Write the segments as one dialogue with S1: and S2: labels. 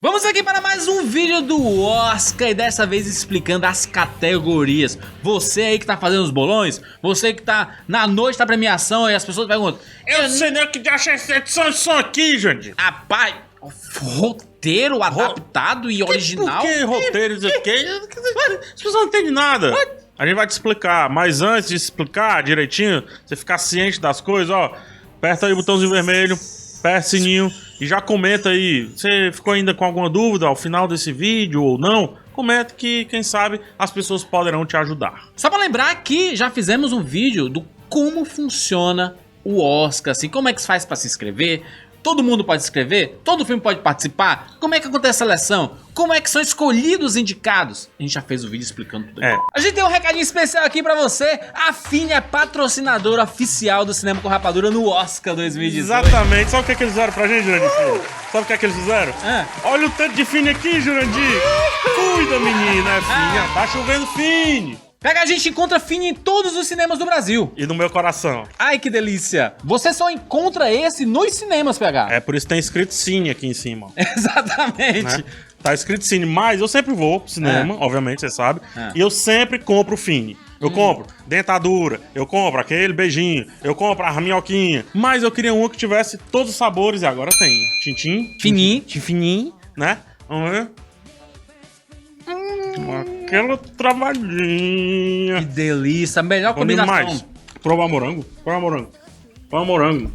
S1: Vamos aqui para mais um vídeo do Oscar e dessa vez explicando as categorias. Você aí que tá fazendo os bolões, você que tá na noite da premiação e as pessoas perguntam:
S2: Eu sei nem o que acha essa edição de som aqui, gente.
S1: rapaz, roteiro adaptado e original?
S2: Por que roteiros aqui? As pessoas não entendem nada. A gente vai te explicar, mas antes de explicar direitinho, você ficar ciente das coisas, ó, aperta aí o botãozinho vermelho, aperta o sininho e já comenta aí. Você ficou ainda com alguma dúvida ao final desse vídeo ou não? Comenta que, quem sabe, as pessoas poderão te ajudar.
S1: Só pra lembrar que já fizemos um vídeo do como funciona o Oscar, assim, como é que se faz pra se inscrever. Todo mundo pode se inscrever? Todo filme pode participar? Como é que acontece a seleção? Como é que são escolhidos os indicados? A gente já fez o vídeo explicando tudo. A gente tem um recadinho especial aqui pra você. A Fini é patrocinadora oficial do Cinema com Rapadura no Oscar 2018.
S2: Exatamente. Sabe o que eles fizeram pra gente, Jurandir? Sabe o que eles fizeram? Olha o tanto de Fini aqui, Jurandir. Cuida, menina, é Fini. Tá chovendo Fini.
S1: Pega, a gente encontra Fini em todos os cinemas do Brasil.
S2: E no meu coração.
S1: Ai, que delícia. Você só encontra esse nos cinemas, PH.
S2: É por isso que tem escrito Cine aqui em cima.
S1: Exatamente.
S2: Né? Tá escrito Cine, mas eu sempre vou pro cinema, obviamente, você sabe. E eu sempre compro Fini. Eu compro dentadura, eu compro aquele beijinho, eu compro a minhoquinha. Mas eu queria um que tivesse todos os sabores e agora tem. Tintim, fininho, né? Vamos ver. Aquela travadinha.
S1: Que delícia, melhor combinação.
S2: Demais. Prova morango. Prova morango.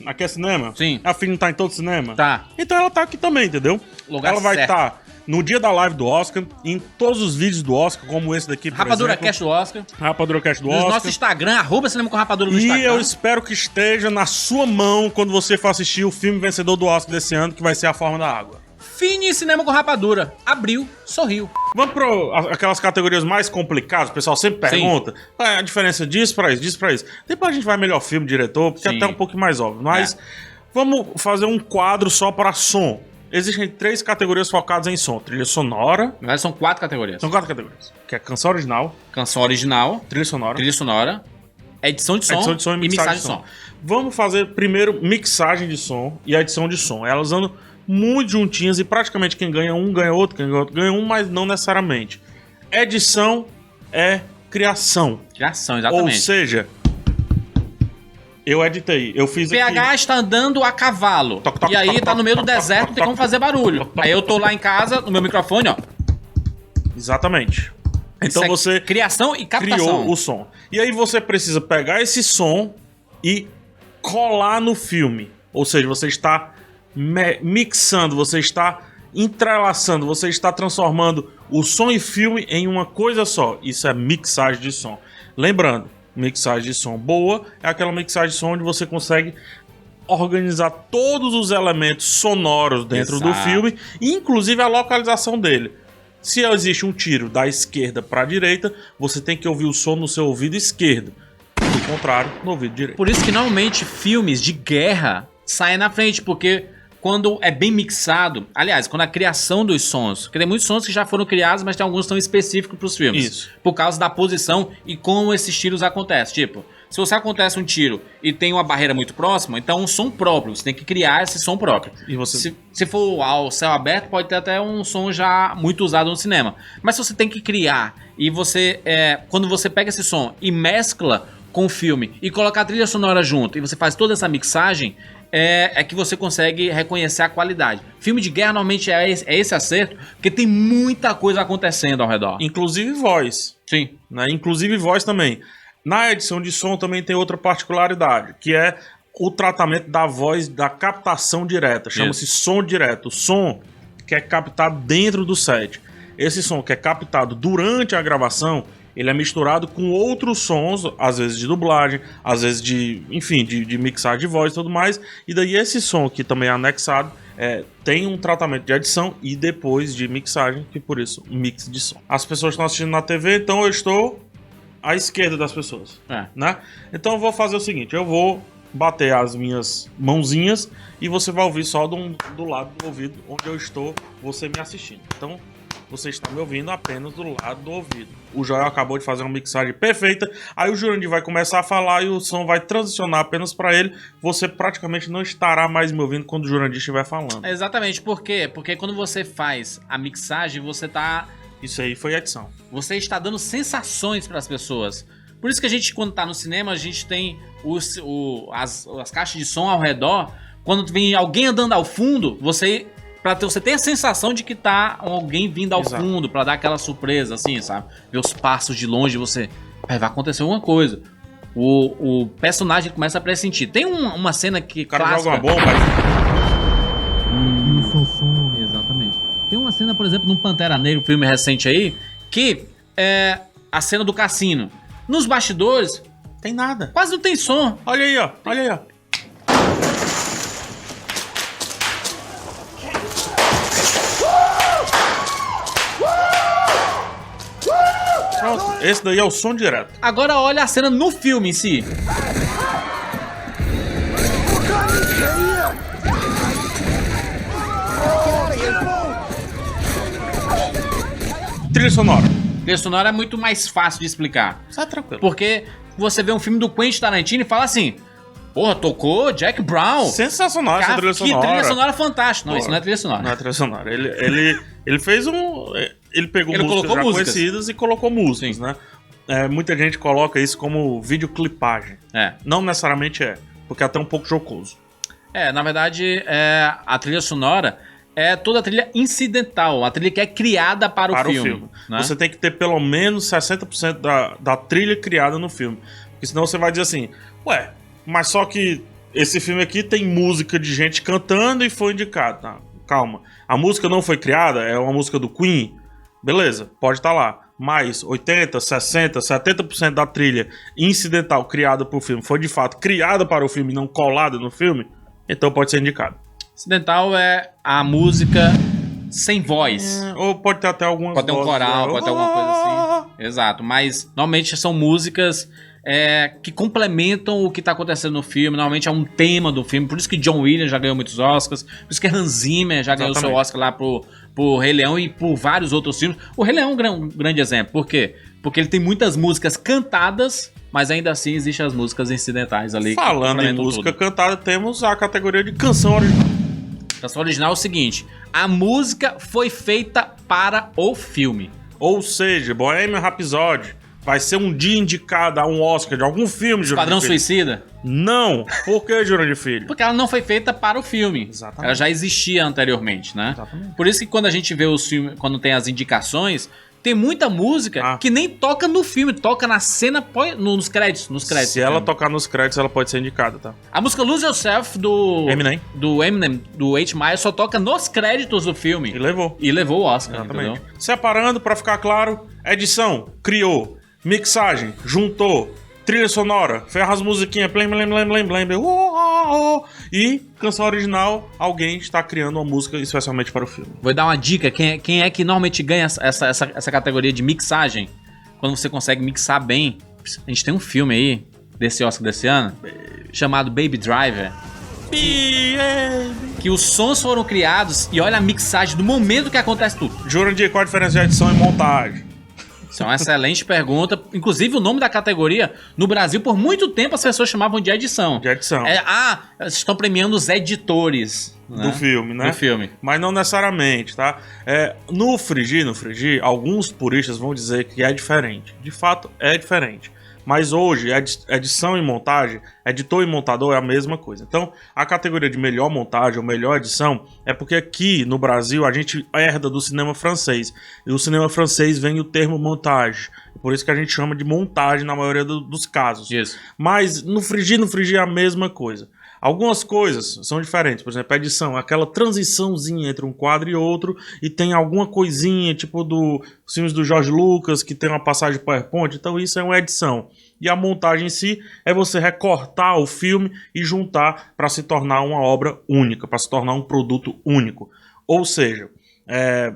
S2: Aqui é cinema?
S1: Sim.
S2: A Fini tá em todo cinema?
S1: Tá.
S2: Então ela tá aqui também, entendeu?
S1: Lugar
S2: ela vai
S1: certo.
S2: estar no dia da live do Oscar, em todos os vídeos do Oscar, como esse daqui, por
S1: Rapadura
S2: exemplo.
S1: Cast do Oscar.
S2: Rapadura Cast do
S1: No
S2: Oscar.
S1: nosso Instagram, @cinema com Rapadura no
S2: E
S1: Instagram.
S2: eu espero que esteja na sua mão quando você for assistir o filme vencedor do Oscar desse ano, que vai ser A Forma da Água.
S1: Fini Cinema com Rapadura. Abriu, sorriu.
S2: Vamos para aquelas categorias mais complicadas, o pessoal sempre pergunta. Qual é a diferença disso pra isso, disso pra isso. Depois a gente vai melhor filme, diretor, porque é até um pouquinho mais óbvio. Mas vamos fazer um quadro só para som. Existem 3 categorias focadas em som. Trilha sonora.
S1: Na verdade, são 4 categorias.
S2: São 4 categorias. Que é canção original,
S1: Canção original,
S2: trilha sonora,
S1: edição de som,
S2: e
S1: mixagem de som.
S2: Vamos fazer primeiro mixagem de som e a edição de som. Elas andam muito juntinhas e praticamente quem ganha um ganha outro, quem ganha outro ganha um, mas não necessariamente. Edição é criação.
S1: Criação, exatamente.
S2: Ou seja, eu editei, eu fiz
S1: PH
S2: aqui...
S1: está andando a cavalo. E aí tá no meio do deserto, não tem como fazer barulho. Aí eu tô lá em casa, no meu microfone, ó.
S2: Exatamente. Então
S1: Isso é
S2: você
S1: criação e captação.
S2: criou o som. E aí você precisa pegar esse som e colar no filme. Ou seja, você está mixando, você está entrelaçando, você está transformando o som e filme em uma coisa só. Isso é mixagem de som. Lembrando, mixagem de som boa é aquela mixagem de som onde você consegue organizar todos os elementos sonoros dentro do filme, inclusive a localização dele. Se existe um tiro da esquerda para a direita, você tem que ouvir o som no seu ouvido esquerdo. Do contrário, no ouvido direito.
S1: Por isso que normalmente filmes de guerra saem na frente, porque quando é bem mixado, aliás, quando a criação dos sons, porque tem muitos sons que já foram criados, mas tem alguns que são específicos para os filmes.
S2: Isso.
S1: Por causa da posição e como esses tiros acontecem. Tipo, se você acontece um tiro e tem uma barreira muito próxima, então um som próprio, você tem que criar esse som próprio.
S2: E você...
S1: Se for ao céu aberto, pode ter até um som já muito usado no cinema. Mas se você tem que criar e você, quando você pega esse som e mescla com o filme e coloca a trilha sonora junto e você faz toda essa mixagem, é que você consegue reconhecer a qualidade. Filme de guerra normalmente é esse acerto, porque tem muita coisa acontecendo ao redor.
S2: Inclusive voz.
S1: Sim.
S2: Né? Inclusive voz também. Na edição de som também tem outra particularidade, que é o tratamento da voz, da captação direta. Chama-se som direto. O som que é captado dentro do set. Esse som que é captado durante a gravação, ele é misturado com outros sons, às vezes de dublagem, às vezes de, enfim, de mixagem de voz e tudo mais. E daí esse som que também é anexado tem um tratamento de edição e depois de mixagem, que por isso, mix de som. As pessoas estão assistindo na TV, então eu estou à esquerda das pessoas, né? Então eu vou fazer o seguinte, eu vou bater as minhas mãozinhas e você vai ouvir só do lado do ouvido onde eu estou, você me assistindo. Então, você está me ouvindo apenas do lado do ouvido. O Joel acabou de fazer uma mixagem perfeita, aí o Jurandir vai começar a falar e o som vai transicionar apenas para ele. Você praticamente não estará mais me ouvindo quando o Jurandir estiver falando.
S1: Exatamente, por quê? Porque quando você faz a mixagem, você tá...
S2: Isso aí foi edição.
S1: Você está dando sensações para as pessoas. Por isso que a gente, quando tá no cinema, a gente tem as caixas de som ao redor. Quando vem alguém andando ao fundo, você tem a sensação de que tá alguém vindo ao fundo, pra dar aquela surpresa, assim, sabe? Ver os passos de longe, você... vai acontecer alguma coisa. O personagem começa a pressentir. Tem uma cena que...
S2: O cara
S1: clássica...
S2: joga uma bomba,
S1: Exatamente. Tem uma cena, por exemplo, no Pantera Negra, um filme recente aí, que é a cena do cassino. Nos bastidores,
S2: tem nada.
S1: Quase não tem som.
S2: Olha aí, ó. Olha aí, ó. Pronto. Esse daí é o som direto.
S1: Agora olha a cena no filme em si.
S2: Trilha sonora.
S1: Trilha sonora é muito mais fácil de explicar.
S2: Tá tranquilo.
S1: Porque você vê um filme do Quentin Tarantino e fala assim... Porra, tocou Jack Brown.
S2: Sensacional essa trilha sonora.
S1: Que trilha sonora fantástica. Não,
S2: Porra,
S1: isso não é trilha sonora.
S2: Não é trilha sonora. Ele fez um... Ele pegou músicas já conhecidas e colocou músicas, né? Muita gente coloca isso como videoclipagem. Não necessariamente é, porque é até um pouco jocoso.
S1: Na verdade, a trilha sonora é toda a trilha incidental, a trilha que é criada para o filme. Né?
S2: Você tem que ter pelo menos 60% da trilha criada no filme. Porque senão você vai dizer assim, ué, mas só que esse filme aqui tem música de gente cantando e foi indicado. Tá, calma, a música não foi criada, é uma música do Queen, beleza, pode estar lá. Mas 80, 60, 70% da trilha incidental criada para o filme foi de fato criada para o filme e não colada no filme, então pode ser indicado.
S1: Incidental é a música sem voz.
S2: Ou pode ter até algumas
S1: Pode ter um coral, pode ter alguma coisa assim. Exato, mas normalmente são músicas que complementam o que está acontecendo no filme. Normalmente é um tema do filme. Por isso que John Williams já ganhou muitos Oscars. Por isso que Hans Zimmer já ganhou seu Oscar lá por Rei Leão e por vários outros filmes. O Rei Leão é um grande exemplo. Por quê? Porque ele tem muitas músicas cantadas, mas ainda assim existem as músicas incidentais ali.
S2: Falando em música cantada, temos a categoria de canção original.
S1: Canção original é o seguinte: a música foi feita para o filme.
S2: Ou seja, Bohemian Rhapsody vai ser um dia indicada a um Oscar de algum filme,
S1: Esquadrão Suicida?
S2: Não. Por que, Jurandir Filho?
S1: Porque ela não foi feita para o filme.
S2: Exatamente.
S1: Ela já existia anteriormente, né?
S2: Exatamente.
S1: Por isso que quando a gente vê os filmes, quando tem as indicações, tem muita música que nem toca no filme, toca na cena, nos créditos.
S2: Se ela tocar nos créditos, ela pode ser indicada, tá?
S1: A música Lose Yourself do Eminem, do 8 Mile, só toca nos créditos do filme.
S2: E levou
S1: o Oscar,
S2: exatamente. Entendeu? Separando, pra ficar claro, edição, criou, mixagem, juntou, trilha sonora, fez as musiquinhas, blém, blém, blém, blém, blém, blém, e canção original, alguém está criando uma música especialmente para o filme.
S1: Vou dar uma dica, quem é que normalmente ganha essa categoria de mixagem? Quando você consegue mixar bem. A gente tem um filme aí, desse Oscar desse ano, chamado Baby Driver. Que os sons foram criados e olha a mixagem do momento que acontece tudo.
S2: Jurandir, qual a diferença de edição e montagem?
S1: Isso é uma excelente pergunta. Inclusive, o nome da categoria, no Brasil, por muito tempo, as pessoas chamavam de edição.
S2: De edição.
S1: Estão premiando os editores, né?
S2: Do filme, né?
S1: Do filme.
S2: Mas não necessariamente, tá? No Frigi, alguns puristas vão dizer que é diferente. De fato, é diferente. Mas hoje, edição e montagem, editor e montador é a mesma coisa. Então, a categoria de melhor montagem ou melhor edição é porque aqui no Brasil a gente herda do cinema francês. E o cinema francês vem o termo montagem. Por isso que a gente chama de montagem na maioria dos casos.
S1: Isso.
S2: Mas no Frigi é a mesma coisa. Algumas coisas são diferentes, por exemplo, a edição, aquela transiçãozinha entre um quadro e outro, e tem alguma coisinha, tipo dos filmes do George Lucas, que tem uma passagem PowerPoint, então isso é uma edição. E a montagem em si é você recortar o filme e juntar para se tornar uma obra única, para se tornar um produto único. Ou seja,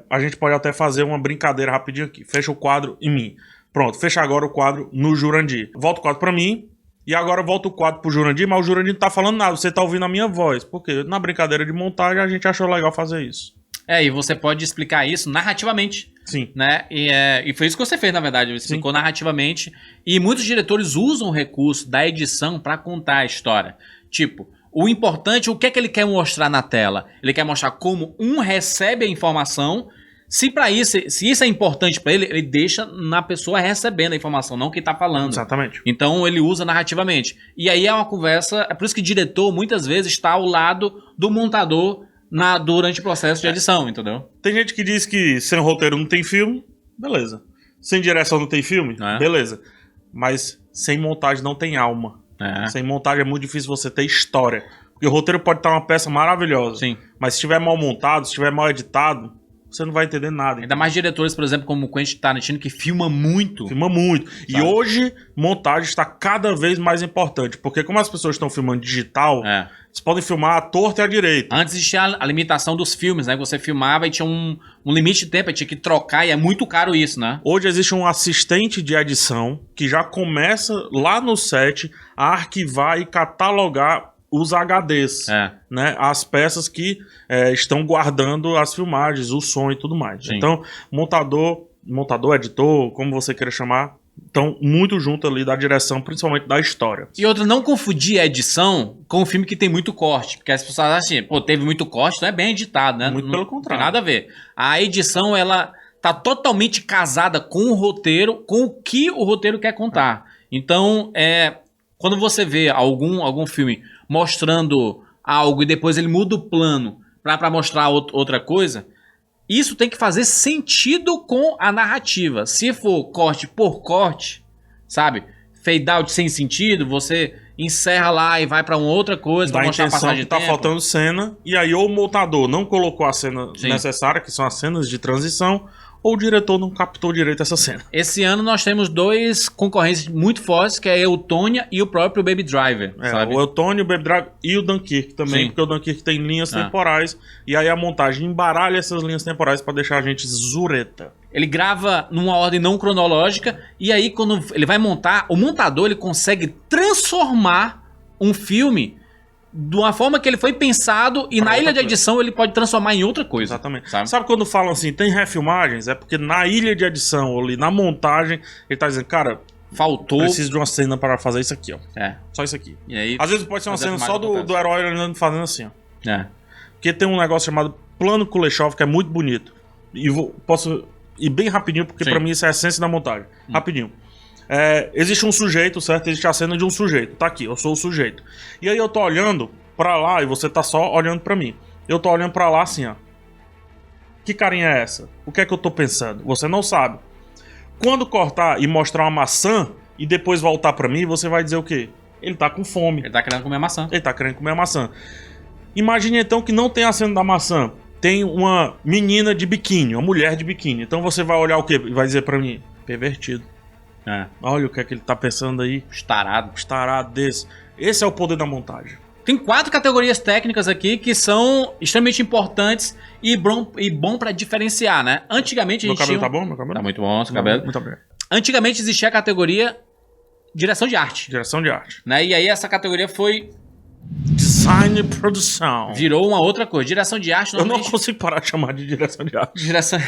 S2: a gente pode até fazer uma brincadeira rapidinho aqui. Fecha o quadro em mim. Pronto, fecha agora o quadro no Jurandir. Volta o quadro para mim. E agora volta o quadro pro Jurandir, mas o Jurandir não tá falando nada, você tá ouvindo a minha voz. Porque na brincadeira de montagem a gente achou legal fazer isso.
S1: E você pode explicar isso narrativamente.
S2: Sim.
S1: Né? E foi isso que você fez, na verdade. Você explicou narrativamente. E muitos diretores usam o recurso da edição para contar a história. Tipo, o importante, o que é que ele quer mostrar na tela? Ele quer mostrar como recebe a informação. Se isso é importante para ele, ele deixa na pessoa recebendo a informação, não quem tá falando.
S2: Exatamente.
S1: Então ele usa narrativamente. E aí é uma conversa. É por isso que o diretor muitas vezes está ao lado do montador durante o processo de edição, entendeu?
S2: Tem gente que diz que sem roteiro não tem filme, beleza. Sem direção não tem filme, beleza. Mas sem montagem não tem alma. Sem montagem é muito difícil você ter história. Porque o roteiro pode estar uma peça maravilhosa. Sim. Mas se estiver mal montado, se estiver mal editado, você não vai entender nada.
S1: Ainda mais diretores, por exemplo, como o Quentin Tarantino, que filma muito.
S2: Filma muito. Sabe? E hoje, montagem está cada vez mais importante. Porque como as pessoas estão filmando digital, eles podem filmar à torta e à direita.
S1: Antes existia a limitação dos filmes, né? Você filmava e tinha um limite de tempo, tinha que trocar, e é muito caro isso, né?
S2: Hoje existe um assistente de edição que já começa lá no set a arquivar e catalogar os HDs, né? As peças que estão guardando as filmagens, o som e tudo mais. Sim. Então, montador, editor, como você queira chamar, estão muito junto ali da direção, principalmente da história.
S1: E outra, não confundir a edição com um filme que tem muito corte, porque as pessoas acham assim, pô, teve muito corte, não é bem editado, né?
S2: Muito pelo contrário.
S1: Tem nada a ver. A edição, ela tá totalmente casada com o roteiro, com o que o roteiro quer contar. Então, quando você vê algum filme mostrando algo e depois ele muda o plano para mostrar outra coisa, isso tem que fazer sentido com a narrativa. Se for corte por corte, sabe? Fade out sem sentido, você encerra lá e vai para uma outra coisa para mostrar a passagem de tempo.
S2: Tá faltando cena, e aí ou o montador não colocou a cena necessária, que são as cenas de transição, ou o diretor não captou direito essa cena.
S1: Esse ano nós temos dois concorrentes muito fortes, que é a Eutônia e o próprio Baby Driver. Sabe?
S2: O Eutônia, o Baby Driver e o Dunkirk também, porque o Dunkirk tem linhas temporais, e aí a montagem embaralha essas linhas temporais para deixar a gente zureta.
S1: Ele grava numa ordem não cronológica, e aí quando ele vai montar, o montador ele consegue transformar um filme de uma forma que ele foi pensado, e na ilha de edição ele pode transformar em outra coisa.
S2: Exatamente. Sabe quando falam assim, tem refilmagens? É porque na ilha de edição, ou ali na montagem, ele tá dizendo, cara,
S1: faltou.
S2: Preciso de uma cena para fazer isso aqui, ó. Só isso aqui.
S1: E aí,
S2: às vezes pode ser uma cena só do herói olhando fazendo assim, ó. Porque tem um negócio chamado plano Kuleshov, que é muito bonito. E posso ir bem rapidinho, porque pra mim isso é a essência da montagem. Rapidinho. Existe um sujeito, certo? Existe a cena de um sujeito. Tá aqui, eu sou o sujeito. E aí eu tô olhando pra lá e você tá só olhando pra mim. Eu tô olhando pra lá assim, ó. Que carinha é essa? O que é que eu tô pensando? Você não sabe. Quando cortar e mostrar uma maçã e depois voltar pra mim, você vai dizer o quê? Ele tá com fome.
S1: Ele tá querendo comer a maçã.
S2: Ele tá querendo comer a maçã. Imagine então que não tem a cena da maçã. Tem uma menina de biquíni, uma mulher de biquíni. Então você vai olhar o quê? E vai dizer pra mim, pervertido. Olha o que é que ele tá pensando aí. Estarado desse. Esse é o poder da montagem.
S1: Tem 4 categorias técnicas aqui que são extremamente importantes e bom pra diferenciar, né? Antigamente a gente
S2: cabelo tá bom? Meu cabelo?
S1: Tá muito bom, seu cabelo.
S2: Muito obrigado.
S1: Antigamente existia a categoria direção de arte.
S2: Direção de arte.
S1: Né? E aí essa categoria foi
S2: design e produção.
S1: Virou uma outra coisa. Direção de arte...
S2: Eu não consigo parar de chamar de direção de arte.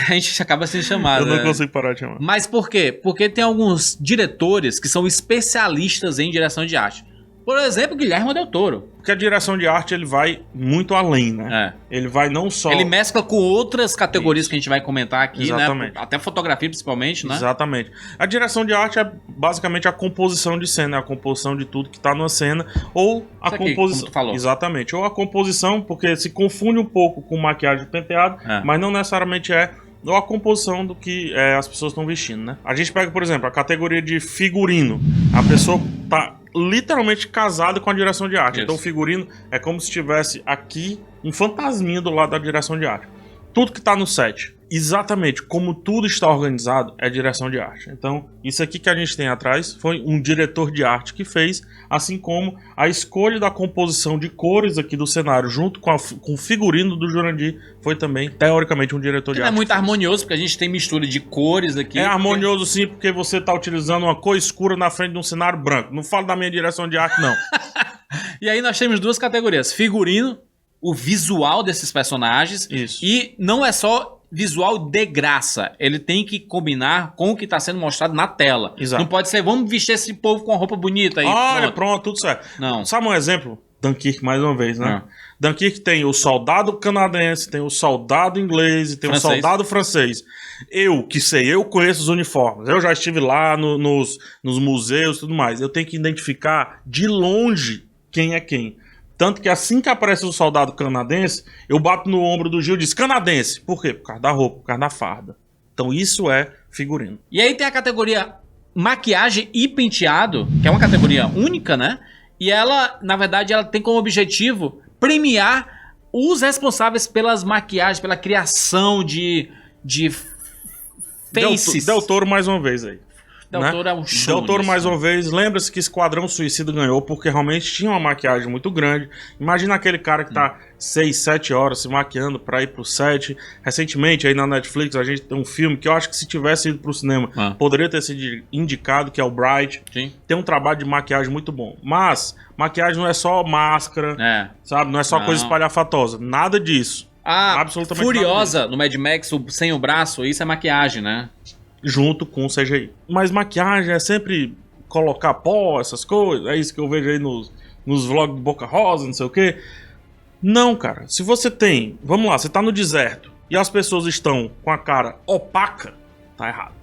S1: A gente acaba sendo chamado.
S2: Eu não consigo parar de chamar.
S1: Mas por quê? Porque tem alguns diretores que são especialistas em direção de arte. Por exemplo, Guilherme Del Toro.
S2: Porque a direção de arte ele vai muito além, né? Ele vai não só...
S1: Ele mescla com outras categorias que a gente vai comentar aqui,
S2: exatamente,
S1: né? Até fotografia principalmente, né?
S2: Exatamente. A direção de arte é basicamente a composição de cena, a composição de tudo que tá numa cena, ou a composição...
S1: Como tu falou.
S2: Exatamente. Ou a composição, porque se confunde um pouco com maquiagem e penteado, mas não necessariamente ou a composição do que as pessoas estão vestindo, né? A gente pega, por exemplo, a categoria de figurino. A pessoa tá literalmente casada com a direção de arte. Isso. Então o figurino é como se tivesse aqui um fantasminha do lado da direção de arte. Tudo que tá no set, exatamente como tudo está organizado, é direção de arte. Então, isso aqui que a gente tem atrás foi um diretor de arte que fez, assim como a escolha da composição de cores aqui do cenário, junto com o figurino do Jurandir, foi também, teoricamente, um diretor de arte.
S1: É muito harmonioso, porque a gente tem mistura de cores aqui.
S2: É harmonioso sim, porque você está utilizando uma cor escura na frente de um cenário branco. Não falo da minha direção de arte, não.
S1: E aí nós temos 2 categorias, figurino o visual desses personagens.
S2: Isso.
S1: E não é só visual de graça. Ele tem que combinar com o que está sendo mostrado na tela.
S2: Exato.
S1: Não pode ser, vamos vestir esse povo com uma roupa bonita aí.
S2: Olha, pronto, tudo certo.
S1: Não.
S2: Sabe um exemplo? Dunkirk, mais uma vez, né? Dunkirk tem o soldado canadense, tem o soldado inglês e tem o soldado francês. Eu conheço os uniformes. Eu já estive lá nos museus e tudo mais. Eu tenho que identificar de longe quem é quem. Tanto que assim que aparece o soldado canadense, eu bato no ombro do Gil e diz canadense. Por quê? Por causa da roupa, por causa da farda. Então isso é figurino.
S1: E aí tem a categoria maquiagem e penteado, que é uma categoria única, né? E ela, na verdade, ela tem como objetivo premiar os responsáveis pelas maquiagens, pela criação de faces.
S2: Del Toro mais uma vez aí.
S1: Del Toro é um show.
S2: Del Toro
S1: nisso,
S2: mais uma vez. Lembra-se que Esquadrão Suicida ganhou porque realmente tinha uma maquiagem muito grande. Imagina aquele cara que tá 6, 7 horas se maquiando pra ir pro set. Recentemente aí na Netflix a gente tem um filme que eu acho que se tivesse ido pro cinema poderia ter sido indicado, que é o Bright. Sim. Tem um trabalho de maquiagem muito bom. Mas maquiagem não é só máscara, sabe? Não é só coisa espalhafatosa. Nada disso.
S1: Absolutamente Furiosa no Mad Max, sem o braço, isso é maquiagem, né?
S2: Junto com o CGI. Mas maquiagem é sempre colocar pó, essas coisas. É isso que eu vejo aí nos vlogs do Boca Rosa, não sei o quê. Não, cara. Se você tem... Vamos lá, você tá no deserto e as pessoas estão com a cara opaca, tá errado.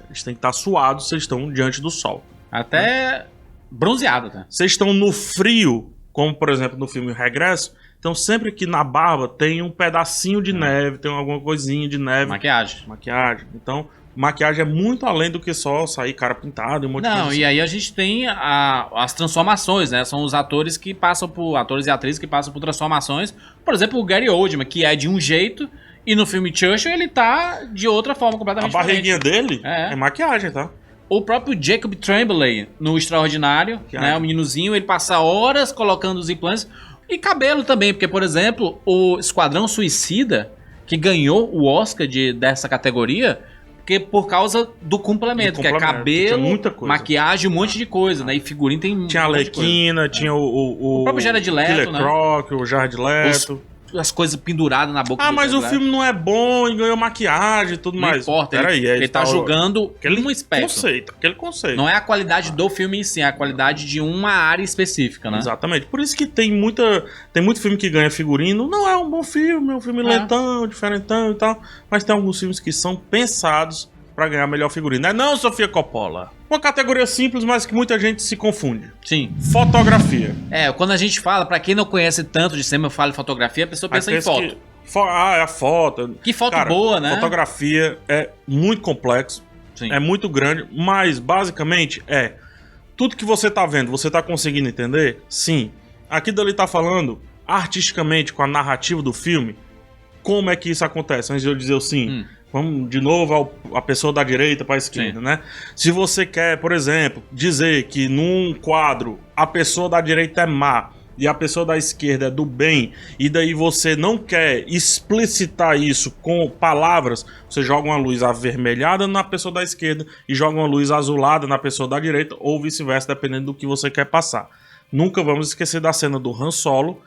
S2: Eles têm que estar suados se eles estão diante do sol.
S1: Até bronzeado, tá?
S2: Vocês estão no frio, como por exemplo no filme Regresso. Então sempre que na barba tem um pedacinho de neve, tem alguma coisinha de neve.
S1: Maquiagem.
S2: Então, maquiagem é muito além do que só sair cara pintada e um monte de coisa.
S1: Não, e aí a gente tem as transformações, né? São os atores que passam por... Atores e atrizes que passam por transformações. Por exemplo, o Gary Oldman, que é de um jeito, e no filme Churchill ele tá de outra forma completamente diferente.
S2: A barriguinha dele é maquiagem, tá?
S1: O próprio Jacob Tremblay, no Extraordinário, né? O meninozinho, ele passa horas colocando os implantes... E cabelo também, porque, por exemplo, o Esquadrão Suicida, que ganhou o Oscar dessa categoria, porque por causa do complemento, que é cabelo, maquiagem, um monte de coisa, né? E figurino tem
S2: tinha a Arlequina, tinha o
S1: próprio Jared Leto,
S2: Killer
S1: né?
S2: Croc, o Jared Leto.
S1: As coisas penduradas na boca.
S2: Mas o filme não é bom e ganhou maquiagem e tudo mais.
S1: Não importa, ele tá julgando um aspecto.
S2: Aquele conceito.
S1: Não é a qualidade do filme em si, é a qualidade de uma área específica, né?
S2: Exatamente. Por isso que tem muito filme que ganha figurino. Não é um bom filme, é um filme lentão, diferentão e tal. Mas tem alguns filmes que são pensados pra ganhar melhor figurino. Não, Sofia Coppola. Uma categoria simples, mas que muita gente se confunde.
S1: Sim.
S2: Fotografia.
S1: Quando a gente fala, pra quem não conhece tanto de cinema, eu falo fotografia, a pessoa pensa em foto.
S2: É a foto.
S1: Que foto boa, né?
S2: Fotografia é muito complexo. Sim. É muito grande, mas basicamente tudo que você tá vendo, você tá conseguindo entender? Sim. Aqui dali tá falando artisticamente com a narrativa do filme, como é que isso acontece? Antes de eu dizer o sim. Vamos de novo a pessoa da direita para a esquerda, né? Se você quer, por exemplo, dizer que num quadro a pessoa da direita é má e a pessoa da esquerda é do bem, e daí você não quer explicitar isso com palavras, você joga uma luz avermelhada na pessoa da esquerda e joga uma luz azulada na pessoa da direita, ou vice-versa, dependendo do que você quer passar. Nunca vamos esquecer da cena do Han Solo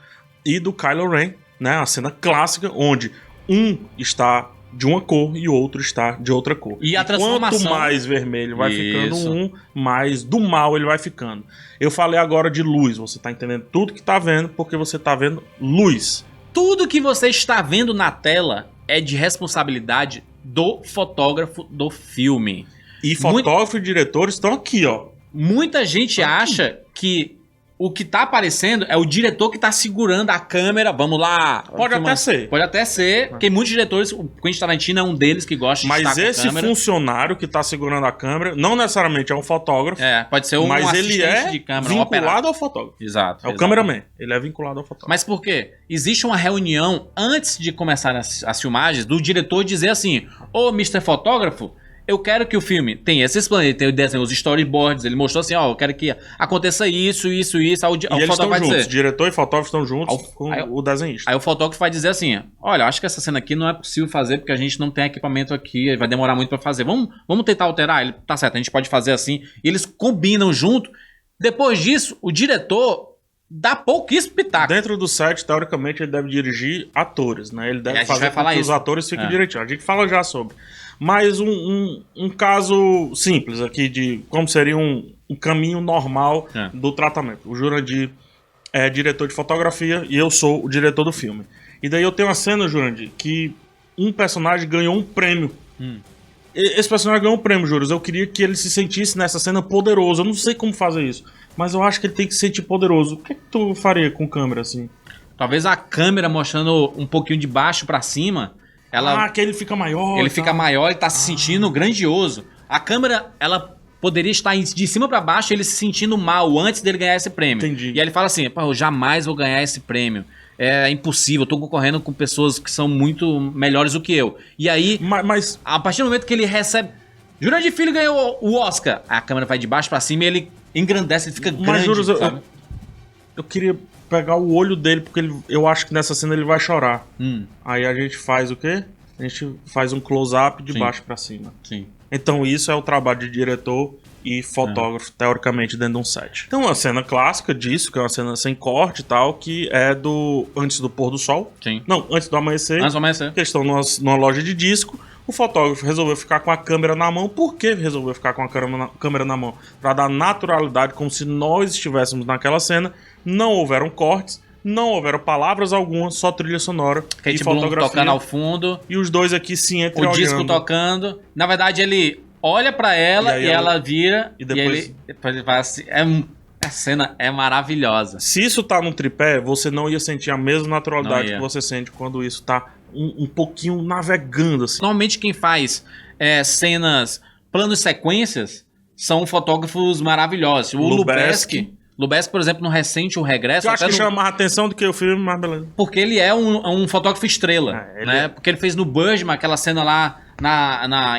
S2: e do Kylo Ren, né? A cena clássica onde um está de uma cor e o outro está de outra cor.
S1: E a transformação...
S2: Quanto mais vermelho vai ficando mais do mal ele vai ficando. Eu falei agora de luz, você tá entendendo tudo que tá vendo porque você tá vendo luz.
S1: Tudo que você está vendo na tela é de responsabilidade do fotógrafo do filme.
S2: E fotógrafo e diretor estão aqui, ó.
S1: Muita gente acha que o que tá aparecendo é o diretor que tá segurando a câmera. Vamos lá.
S2: Pode até ser.
S1: Pode até ser, porque muitos diretores, o Quentin Tarantino é um deles que gosta de estar com a câmera.
S2: Mas esse funcionário que tá segurando a câmera, não necessariamente é um fotógrafo.
S1: pode ser um assistente de câmera.
S2: Mas ele é vinculado ao fotógrafo.
S1: Exato.
S2: É o cameraman. Ele é vinculado ao fotógrafo.
S1: Mas por quê? Existe uma reunião antes de começar as filmagens do diretor dizer assim: ô, Mr. Fotógrafo, eu quero que o filme tenha esses planos, ele tem o desenho, os storyboards, ele mostrou assim, eu quero que aconteça isso. Aí
S2: e eles estão juntos, diretor e fotógrafo estão juntos com o desenhista.
S1: Aí o fotógrafo vai dizer assim, olha, acho que essa cena aqui não é possível fazer porque a gente não tem equipamento aqui, vai demorar muito pra fazer, vamos tentar alterar? Ele, tá certo, a gente pode fazer assim, e eles combinam junto. Depois disso, o diretor dá pouquíssimo pitaco.
S2: Dentro do set, teoricamente, ele deve dirigir atores, né? Ele deve
S1: a gente
S2: fazer
S1: vai
S2: com
S1: falar
S2: que
S1: isso.
S2: os atores fiquem direitinho. A gente fala já sobre. Mas um caso simples aqui de como seria um caminho normal do tratamento. O Jurandir é diretor de fotografia e eu sou o diretor do filme. E daí eu tenho uma cena, Jurandir, que um personagem ganhou um prêmio. Esse personagem ganhou um prêmio, Juros. Eu queria que ele se sentisse nessa cena poderoso. Eu não sei como fazer isso, mas eu acho que ele tem que se sentir poderoso. O que tu faria com câmera assim?
S1: Talvez a câmera mostrando um pouquinho de baixo pra cima.
S2: Que ele fica maior.
S1: Ele fica maior, ele tá se sentindo grandioso. A câmera, ela poderia estar de cima pra baixo, ele se sentindo mal antes dele ganhar esse prêmio.
S2: Entendi.
S1: E aí ele fala assim, eu jamais vou ganhar esse prêmio. É impossível, eu tô concorrendo com pessoas que são muito melhores do que eu. E aí,
S2: mas
S1: a partir do momento que ele recebe... Jurandir Filho ganhou o Oscar. A câmera vai de baixo pra cima e ele engrandece, ele fica grande,
S2: mas Juros,
S1: sabe?
S2: eu queria pegar o olho dele, porque eu acho que nessa cena ele vai chorar. Aí a gente faz o quê? A gente faz um close-up de baixo pra cima.
S1: Sim.
S2: Então isso é o trabalho de diretor e fotógrafo, teoricamente, dentro de um set. Então uma cena clássica disso, que é uma cena sem corte e tal, que é do antes do pôr do sol.
S1: Sim.
S2: Não, antes do amanhecer.
S1: Antes do amanhecer.
S2: Que eles estão numa loja de disco. O fotógrafo resolveu ficar com a câmera na mão. Por que resolveu ficar com a câmera na mão? Para dar naturalidade, como se nós estivéssemos naquela cena. Não houveram cortes, não houveram palavras algumas, só trilha sonora
S1: Kate
S2: e
S1: Bloom
S2: fotografia.
S1: tocando ao fundo.
S2: E os dois aqui se entreolhando.
S1: O disco tocando. Na verdade, ele olha pra ela e ela vira.
S2: E depois
S1: ele vai assim. A cena é maravilhosa.
S2: Se isso tá no tripé, você não ia sentir a mesma naturalidade que você sente quando isso tá um pouquinho navegando assim.
S1: Normalmente quem faz cenas, planos sequências, são fotógrafos maravilhosos. O Lubeski, por exemplo, no recente O Regresso...
S2: Eu acho que chama mais atenção do que o filme, mas beleza.
S1: Porque ele é um fotógrafo estrela, né? Porque ele fez no Birdman aquela cena lá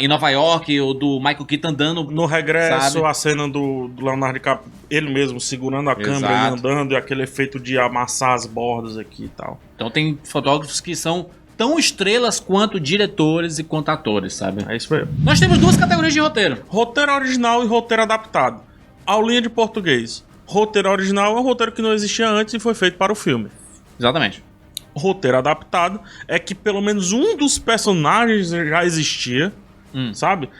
S1: em Nova York, o do Michael Keaton andando...
S2: No Regresso,
S1: sabe?
S2: a cena do Leonardo DiCaprio, ele mesmo segurando a câmera e andando, e aquele efeito de amassar as bordas aqui e tal.
S1: Então tem fotógrafos que são tão estrelas quanto diretores e quanto atores, sabe?
S2: É isso mesmo.
S1: Nós temos duas categorias de roteiro.
S2: Roteiro original e roteiro adaptado. Aulinha de português. Roteiro original é um roteiro que não existia antes e foi feito para o filme.
S1: Exatamente.
S2: Roteiro adaptado é que pelo menos um dos personagens já existia, sabe?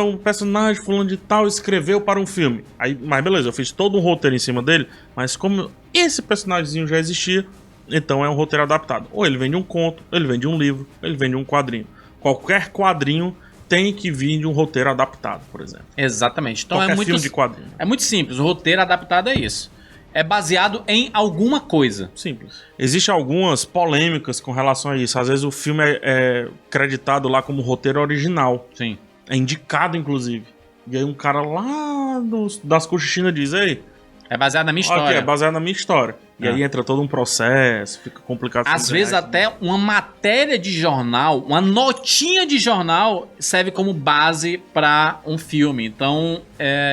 S2: Um personagem fulano de tal escreveu para um filme. Aí, mas beleza, eu fiz todo um roteiro em cima dele, mas como esse personagemzinho já existia, então é um roteiro adaptado. Ou ele vem de um conto, ou ele vem de um livro, ou ele vem de um quadrinho. Qualquer quadrinho tem que vir de um roteiro adaptado, por exemplo.
S1: Exatamente. Então
S2: Qualquer filme de quadrinho.
S1: É muito simples. O roteiro adaptado é isso. É baseado em alguma coisa.
S2: Simples. Existem algumas polêmicas com relação a isso. Às vezes o filme é creditado lá como roteiro original.
S1: Sim.
S2: É indicado, inclusive. E aí um cara lá das Cochichinas diz, ei...
S1: É baseado na minha história.
S2: Aqui, é baseado na minha história. E aí entra todo um processo, fica complicado.
S1: Às vezes até uma matéria de jornal, uma notinha de jornal serve como base para um filme. Então,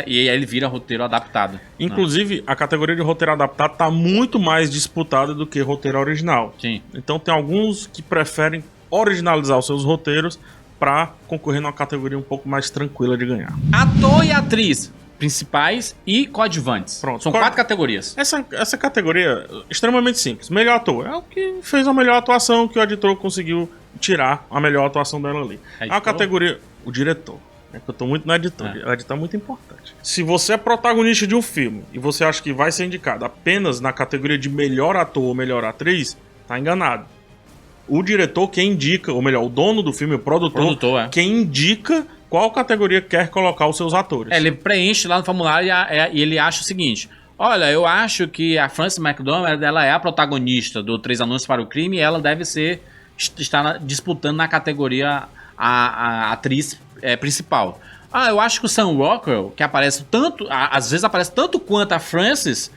S1: e aí ele vira roteiro adaptado.
S2: Inclusive, a categoria de roteiro adaptado tá muito mais disputada do que roteiro original.
S1: Sim.
S2: Então tem alguns que preferem originalizar os seus roteiros para concorrer numa categoria um pouco mais tranquila de ganhar.
S1: Ator e atriz principais e coadjuvantes.
S2: Pronto.
S1: São 4 categorias.
S2: Essa categoria é extremamente simples. Melhor ator é o que fez a melhor atuação, que o editor conseguiu tirar a melhor atuação dela ali. A categoria... O diretor. É que eu tô muito no editor. O editor é muito importante. Se você é protagonista de um filme e você acha que vai ser indicado apenas na categoria de melhor ator ou melhor atriz, tá enganado. O diretor quem indica, ou melhor, o dono do filme, o produtor quem indica qual categoria quer colocar os seus atores.
S1: Ele preenche lá no formulário e ele acha o seguinte: olha, eu acho que a Frances McDormand, ela é a protagonista do 3 Anúncios para o Crime e ela deve estar disputando na categoria a atriz principal. Eu acho que o Sam Rockwell, que aparece tanto, às vezes aparece tanto quanto a Frances,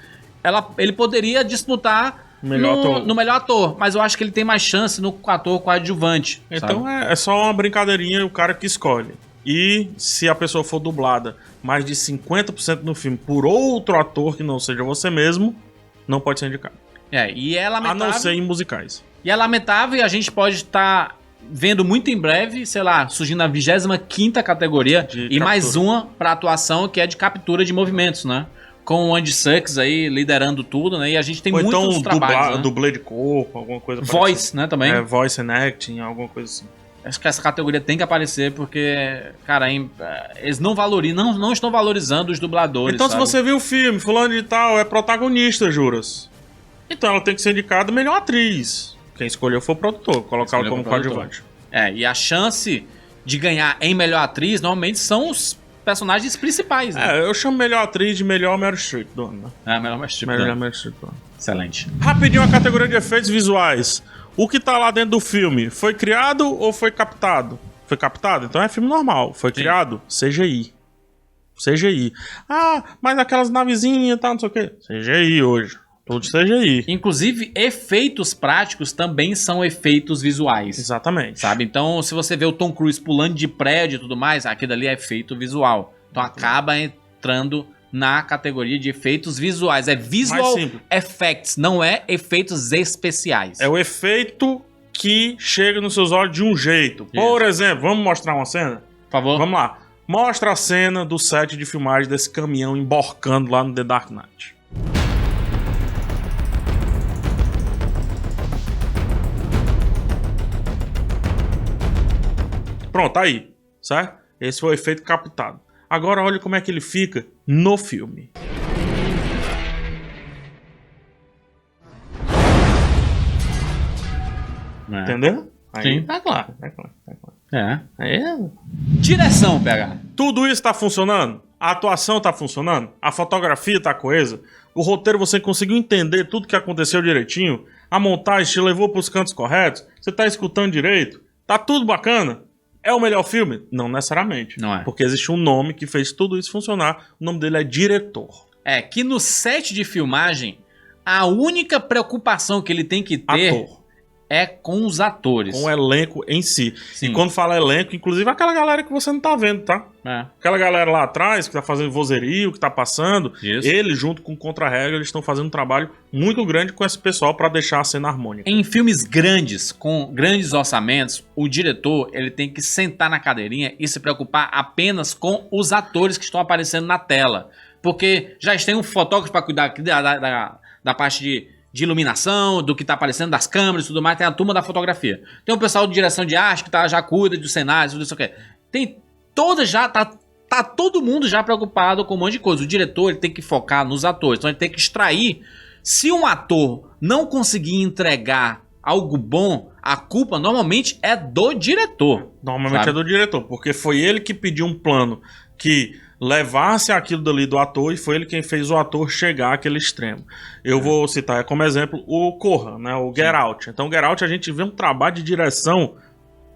S1: ele poderia disputar no melhor ator, mas eu acho que ele tem mais chance no ator coadjuvante.
S2: Então é só uma brincadeirinha e o cara que escolhe. E se a pessoa for dublada mais de 50% no filme por outro ator que não seja você mesmo, não pode ser indicado.
S1: E é lamentável.
S2: A não ser em musicais.
S1: E é lamentável, e a gente pode estar vendo muito em breve, sei lá, surgindo a 25ª categoria e mais uma para atuação, que é de captura de movimentos, né? com o Andy Serkis aí liderando tudo, né? E a gente tem
S2: Ou
S1: muitos
S2: então
S1: trabalhos, né?
S2: dublê de corpo, alguma coisa
S1: Voice,
S2: parecida.
S1: né, também.
S2: Voice and acting, alguma coisa assim.
S1: Acho que essa categoria tem que aparecer porque, cara, eles não valorizam, não estão valorizando os dubladores.
S2: Então,
S1: sabe?
S2: se você viu o filme, fulano de tal é protagonista, juras. Então ela tem que ser indicada melhor atriz. Quem escolheu foi o produtor, colocar ela como coadjuvante.
S1: E a chance de ganhar em melhor atriz, normalmente, são os personagens principais, né?
S2: Eu chamo melhor atriz de melhor Meryl Streep do ano, né?
S1: Melhor Meryl Streep.
S2: Melhor Meryl Streep do ano.
S1: Excelente.
S2: Rapidinho a categoria de efeitos visuais. O que tá lá dentro do filme, foi criado ou foi captado? Foi captado? Então é filme normal. Foi criado? CGI. CGI. Ah, mas aquelas navezinhas e tal, não sei o quê. CGI hoje. Tudo CGI.
S1: Inclusive, efeitos práticos também são efeitos visuais.
S2: Exatamente.
S1: Sabe? Então, se você vê o Tom Cruise pulando de prédio e tudo mais, aquilo ali é efeito visual. Então acaba entrando na categoria de efeitos visuais. É visual effects, não é efeitos especiais.
S2: É o efeito que chega nos seus olhos de um jeito. Por exemplo, vamos mostrar uma cena?
S1: Por favor.
S2: Vamos lá. Mostra a cena do set de filmagem desse caminhão emborcando lá no The Dark Knight. Pronto, aí, certo? Esse foi o efeito captado. Agora olha como é que ele fica no filme. Entendeu? Aí,
S1: Sim.
S2: tá claro.
S1: Direção, PH.
S2: Tudo isso tá funcionando? A atuação tá funcionando? A fotografia tá coesa? O roteiro você conseguiu entender tudo que aconteceu direitinho? A montagem te levou pros cantos corretos? Você tá escutando direito? Tá tudo bacana? É o melhor filme? Não necessariamente.
S1: Não é.
S2: Porque existe um nome que fez tudo isso funcionar. O nome dele é diretor.
S1: Que no set de filmagem, a única preocupação que ele tem que ter é com os atores.
S2: Com o elenco em si.
S1: Sim.
S2: E quando fala elenco, inclusive aquela galera que você não tá vendo, tá? Aquela galera lá atrás que tá fazendo vozerio, que tá passando.
S1: Isso.
S2: Ele, junto com o Contra-Regra, eles estão fazendo um trabalho muito grande com esse pessoal pra deixar a cena harmônica.
S1: Em filmes grandes, com grandes orçamentos, o diretor ele tem que sentar na cadeirinha e se preocupar apenas com os atores que estão aparecendo na tela. Porque já tem um fotógrafo para cuidar aqui da parte de iluminação, do que tá aparecendo, das câmeras e tudo mais, tem a turma da fotografia. Tem o pessoal de direção de arte que já cuida dos cenários, tudo isso aqui. Tem toda já, tá todo mundo já preocupado com um monte de coisa. O diretor ele tem que focar nos atores, então ele tem que extrair. Se um ator não conseguir entregar algo bom, a culpa normalmente é do diretor.
S2: Normalmente é do diretor, porque foi ele que pediu um plano que levasse aquilo dali do ator e foi ele quem fez o ator chegar àquele extremo. Eu vou citar como exemplo o Corra, né, o Get Out. Então, Get Out a gente vê um trabalho de direção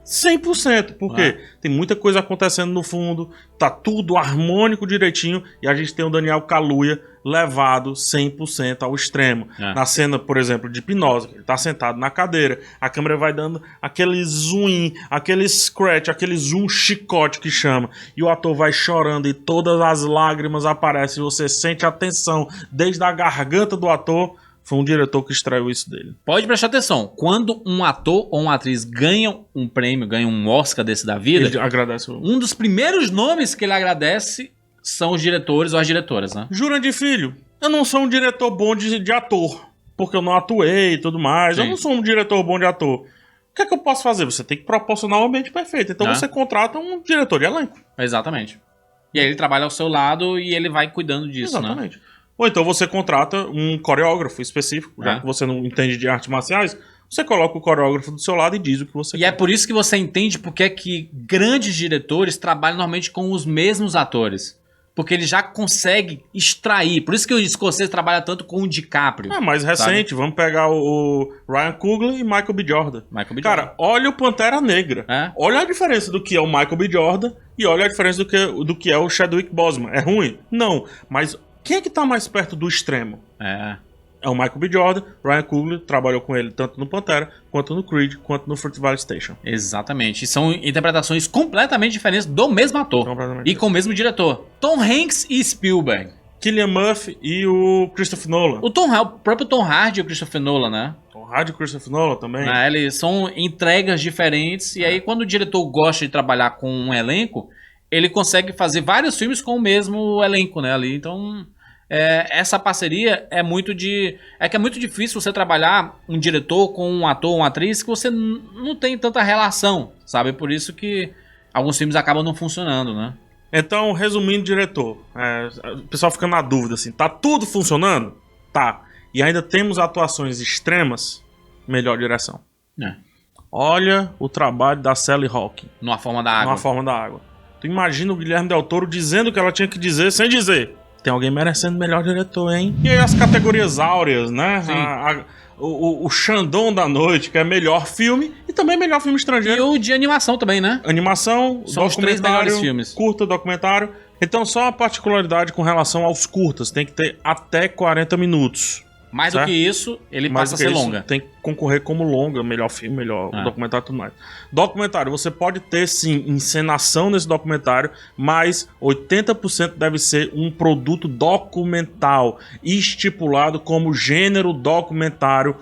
S2: 100%, porque tem muita coisa acontecendo no fundo, tá tudo harmônico direitinho e a gente tem o Daniel Kaluuya levado 100% ao extremo. Na cena, por exemplo, de hipnose, ele tá sentado na cadeira, a câmera vai dando aquele zoom, aquele scratch, aquele zoom chicote que chama, e o ator vai chorando e todas as lágrimas aparecem, você sente a tensão desde a garganta do ator. Foi um diretor que extraiu isso dele.
S1: Pode prestar atenção. Quando um ator ou uma atriz ganham um prêmio, ganham um Oscar desse da vida,
S2: ele agradece.
S1: Um dos primeiros nomes que ele agradece são os diretores ou as diretoras, né?
S2: Jurandir Filho, eu não sou um diretor bom de ator, porque eu não atuei e tudo mais. Sim. Eu não sou um diretor bom de ator. O que é que eu posso fazer? Você tem que proporcionar um ambiente perfeito. Então você contrata um diretor de elenco.
S1: Exatamente. E aí ele trabalha ao seu lado e ele vai cuidando disso,
S2: exatamente, né? Ou então você contrata um coreógrafo específico, já que você não entende de artes marciais, você coloca o coreógrafo do seu lado e diz o que você quer.
S1: E é por isso que você entende porque é que grandes diretores trabalham normalmente com os mesmos atores. Porque ele já consegue extrair. Por isso que o Scorsese trabalha tanto com o DiCaprio.
S2: É mais recente. Vamos pegar o Ryan Coogler e Michael B. Jordan. Cara, olha o Pantera Negra. Olha a diferença do que é o Michael B. Jordan e olha a diferença do que é o Chadwick Boseman. É ruim? Não. Mas quem é que tá mais perto do extremo? É o Michael B. Jordan. Ryan Coogler trabalhou com ele tanto no Pantera, quanto no Creed, quanto no Fruitvale Station.
S1: Exatamente. E são interpretações completamente diferentes do mesmo ator. E com o mesmo diretor. Tom Hanks e Spielberg.
S2: Cillian Murphy e o Christopher Nolan.
S1: O próprio Tom Hardy e o Christopher Nolan, né?
S2: Tom Hardy e o Christopher Nolan também.
S1: Eles são entregas diferentes. E aí quando o diretor gosta de trabalhar com um elenco, ele consegue fazer vários filmes com o mesmo elenco, né? Ali, então essa parceria é muito de... É que é muito difícil você trabalhar um diretor com um ator, uma atriz que você não tem tanta relação, sabe? Por isso que alguns filmes acabam não funcionando, né?
S2: Então, resumindo, diretor, o pessoal fica na dúvida assim, tá tudo funcionando? Tá. E ainda temos atuações extremas, melhor direção. Olha o trabalho da Sally Hawkins.
S1: Numa Forma da Água.
S2: Numa Forma da Água. Tu imagina o Guilherme Del Toro dizendo o que ela tinha que dizer sem dizer. Tem alguém merecendo melhor diretor, hein? E aí as categorias áureas, né? O Xandão da Noite, que é melhor filme e também melhor filme estrangeiro.
S1: E o de animação também, né?
S2: Animação,
S1: são os 3 melhores filmes.
S2: Curta, documentário. Então só uma particularidade com relação aos curtas. Tem que ter até 40 minutos.
S1: Mais do que isso, ele passa a ser longa.
S2: Tem que concorrer como longa, melhor filme, melhor documentário e tudo mais. Documentário, você pode ter sim encenação nesse documentário, mas 80% deve ser um produto documental, estipulado como gênero documentário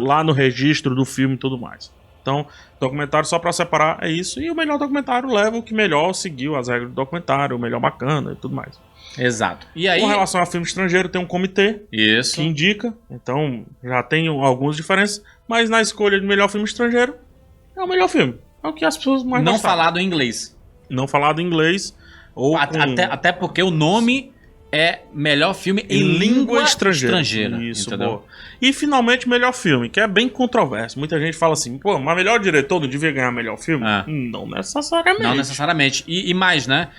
S2: lá no registro do filme e tudo mais. Então, documentário só pra separar é isso, e o melhor documentário leva o que melhor seguiu as regras do documentário, o melhor bacana e tudo mais.
S1: Exato. E aí...
S2: Com relação a filme estrangeiro, tem um comitê que indica, então já tem algumas diferenças, mas na escolha de melhor filme estrangeiro, é o melhor filme. É o que as pessoas mais
S1: não
S2: gostaram.
S1: falado em inglês.
S2: Não falado em inglês. Ou
S1: até porque o nome é melhor filme em língua estrangeira.
S2: Isso, entendeu? Boa. E finalmente melhor filme, que é bem controverso. Muita gente fala assim, pô, mas melhor diretor não devia ganhar melhor filme? Não necessariamente.
S1: Não necessariamente. E mais, né?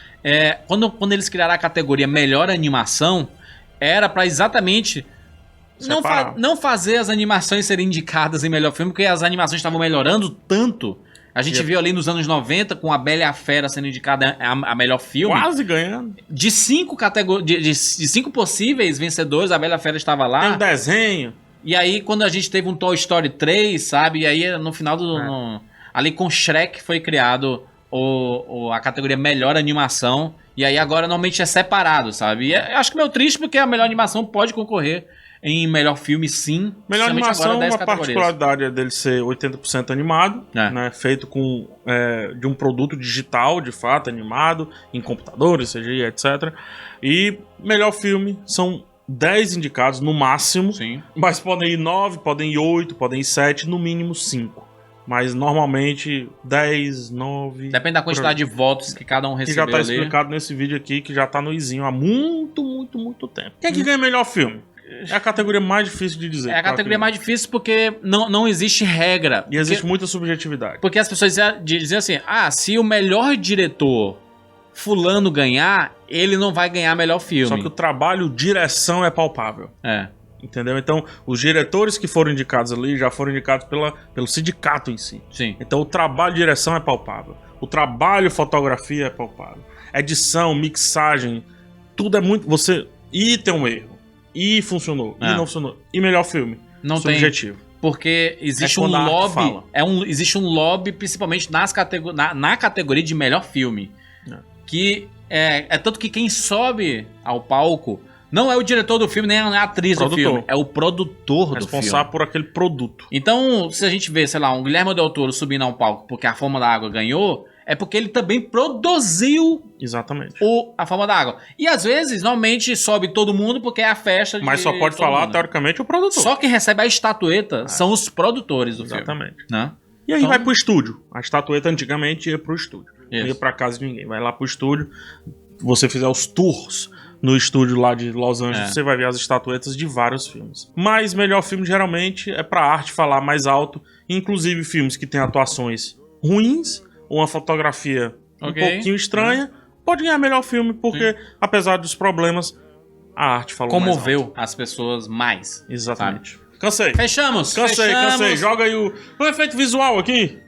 S1: Quando eles criaram a categoria melhor animação, era pra exatamente não fazer as animações serem indicadas em melhor filme, porque as animações estavam melhorando tanto. A gente viu ali nos anos 90 com a Bela e a Fera sendo indicada a melhor filme.
S2: Quase ganhando.
S1: De 5 possíveis vencedores, a Bela e a Fera estava lá.
S2: Tem um desenho.
S1: E aí, quando a gente teve um Toy Story 3, sabe? E aí, no final ali com Shrek foi criado a categoria melhor animação. E aí, agora, normalmente é separado, sabe? E acho que é meio triste, porque a melhor animação pode concorrer em melhor filme, sim.
S2: Melhor animação, uma particularidade é dele ser 80% animado, né, feito de um produto digital, de fato, animado, em computadores, CGI, etc. E melhor filme são 10 indicados no máximo, mas podem ir 9, podem ir 8, podem ir 7, no mínimo 5. Mas normalmente 10, 9...
S1: Depende da quantidade de votos que cada um recebeu ali.
S2: Que já tá explicado nesse vídeo aqui, que já tá no izinho há muito, muito, muito tempo. Quem é que ganha melhor filme? É a categoria mais difícil de dizer.
S1: É a categoria mais difícil porque não existe regra.
S2: E existe muita subjetividade.
S1: Porque as pessoas dizem assim, se o melhor diretor fulano ganhar, ele não vai ganhar melhor filme.
S2: Só que o trabalho direção é palpável. Entendeu? Então, os diretores que foram indicados ali já foram indicados pelo sindicato em si.
S1: Sim.
S2: Então, o trabalho de direção é palpável. O trabalho fotografia é palpável. Edição, mixagem, tudo é muito... E tem um erro. E funcionou. E não funcionou. E melhor filme.
S1: Não
S2: subjetivo.
S1: Porque existe um lobby. Existe um lobby, principalmente na categoria de melhor filme. Que é tanto que quem sobe ao palco não é o diretor do filme, nem a atriz do filme. É o produtor do filme.
S2: Responsável por aquele produto.
S1: Então, se a gente vê, sei lá, um Guilherme Del Toro subindo ao palco porque a Forma da Água ganhou, é porque ele também produziu a Forma da Água. E às vezes, normalmente, sobe todo mundo porque é a festa de...
S2: Mas só pode falar, teoricamente, o produtor.
S1: Só quem recebe a estatueta são os produtores do filme.
S2: Exatamente.
S1: Né?
S2: E aí vai pro estúdio. A estatueta antigamente ia pro estúdio. Não ia pra casa de ninguém. Vai lá pro estúdio. Você fizer os tours no estúdio lá de Los Angeles, você vai ver as estatuetas de vários filmes. Mas melhor filme, geralmente, é pra arte falar mais alto. Inclusive filmes que têm atuações ruins ou uma fotografia um pouquinho estranha, pode ganhar melhor filme, porque, apesar dos problemas, a arte falou
S1: comoveu
S2: mais alto.
S1: As pessoas mais.
S2: Exatamente.
S1: Sabe?
S2: Cansei.
S1: Fechamos.
S2: Cansei. Joga aí o efeito visual aqui.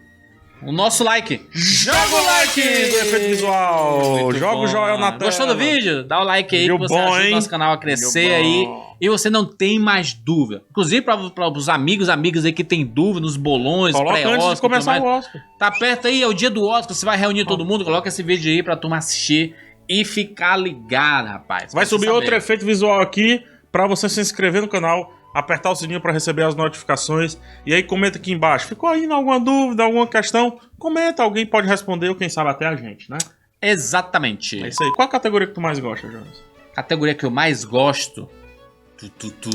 S1: O nosso like.
S2: Joga o like do efeito visual. Joga o joinha na tela.
S1: Gostou do vídeo? Dá o like aí, que você ajuda o nosso canal a crescer aí. E você não tem mais dúvida. Inclusive para os amigas aí que tem dúvida nos bolões,
S2: pré-Oscar. Antes de começar o Oscar.
S1: Tá perto aí, é o dia do Oscar, você vai reunir todo mundo, coloca esse vídeo aí pra turma assistir e ficar ligado, rapaz.
S2: Vai subir outro efeito visual aqui pra você se inscrever no canal, apertar o sininho para receber as notificações. E aí comenta aqui embaixo. Ficou aí alguma dúvida, alguma questão? Comenta, alguém pode responder ou quem sabe até a gente, né?
S1: Exatamente.
S2: É isso aí. Qual a categoria que tu mais gosta, Jonas?
S1: categoria que eu mais gosto...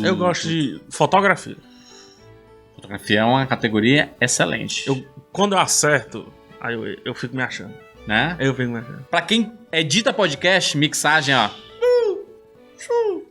S2: Eu gosto de fotografia.
S1: Fotografia é uma categoria excelente.
S2: Quando eu acerto, aí eu fico me achando.
S1: Né?
S2: Eu fico me achando.
S1: Pra quem edita podcast, mixagem, ó,